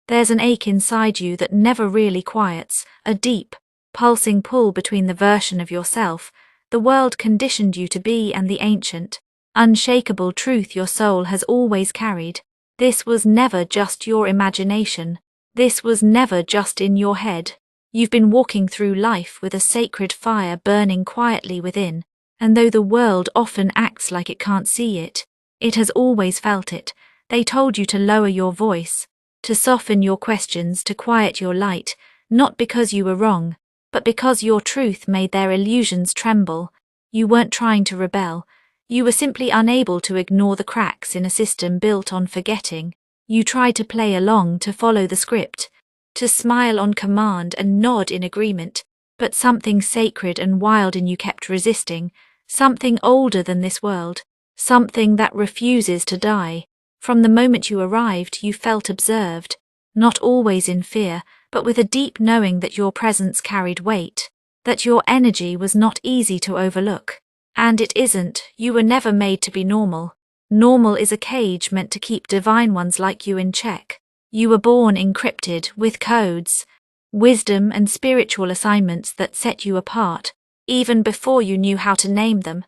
There's an ache inside you that never really quiets, a deep, pulsing pull between the version of yourself the world conditioned you to be and the ancient, unshakable truth your soul has always carried. This was never just your imagination. This was never just in your head. You've been walking through life with a sacred fire burning quietly within, and though the world often acts like it can't see it, it has always felt it. They told you to lower your voice, to soften your questions, to quiet your light, not because you were wrong, but because your truth made their illusions tremble. You weren't trying to rebel. You were simply unable to ignore the cracks in a system built on forgetting. You tried to play along, to follow the script, to smile on command and nod in agreement, but something sacred and wild in you kept resisting, something older than this world, something that refuses to die. From the moment you arrived, you felt observed, not always in fear, but with a deep knowing that your presence carried weight, that your energy was not easy to overlook. And it isn't. You were never made to be normal. Normal is a cage meant to keep divine ones like you in check. You were born encrypted with codes, wisdom and spiritual assignments that set you apart, even before you knew how to name them.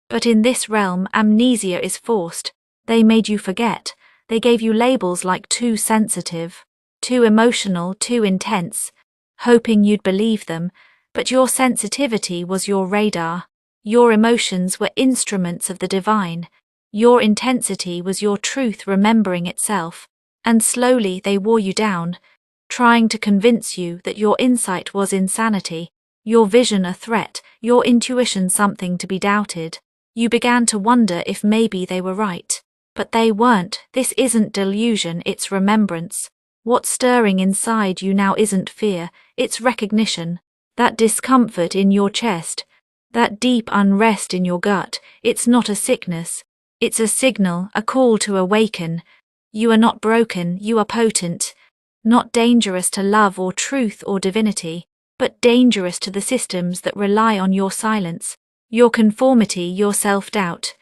But in this realm, amnesia is forced. They made you forget. They gave you labels like too sensitive, too emotional, too intense, hoping you'd believe them, but your sensitivity was your radar. Your emotions were instruments of the divine. Your intensity was your truth remembering itself, and slowly they wore you down, trying to convince you that your insight was insanity, your vision a threat, your intuition something to be doubted. You began to wonder if maybe they were right. But they weren't. This isn't delusion, it's remembrance. What's stirring inside you now isn't fear, it's recognition. That discomfort in your chest, that deep unrest in your gut, it's not a sickness. It's a signal, a call to awaken. You are not broken, you are potent. Not dangerous to love or truth or divinity, but dangerous to the systems that rely on your silence, your conformity, your self-doubt.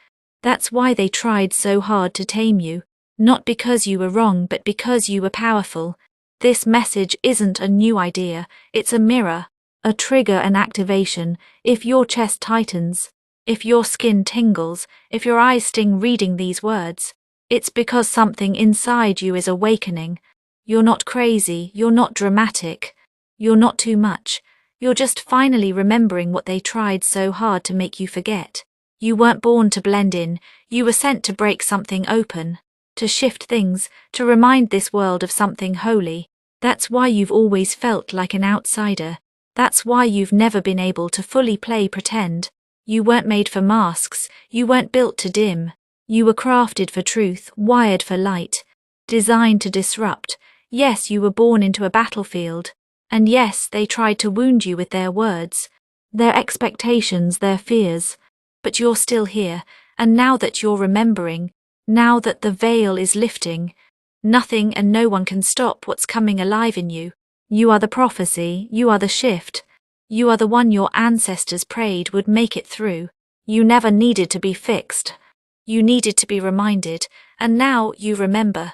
That's why they tried so hard to tame you, not because you were wrong but because you were powerful. This message isn't a new idea, it's a mirror, a trigger, an activation. If your chest tightens, if your skin tingles, if your eyes sting reading these words, it's because something inside you is awakening. You're not crazy, you're not dramatic, you're not too much, you're just finally remembering what they tried so hard to make you forget. You weren't born to blend in, you were sent to break something open, to shift things, to remind this world of something holy. That's why you've always felt like an outsider. That's why you've never been able to fully play pretend. You weren't made for masks, you weren't built to dim. You were crafted for truth, wired for light, designed to disrupt. Yes, you were born into a battlefield. And yes, they tried to wound you with their words, their expectations, their fears. But you're still here, and now that you're remembering, now that the veil is lifting, nothing and no one can stop what's coming alive in you. You are the prophecy, you are the shift, you are the one your ancestors prayed would make it through. You never needed to be fixed. You needed to be reminded, and now you remember.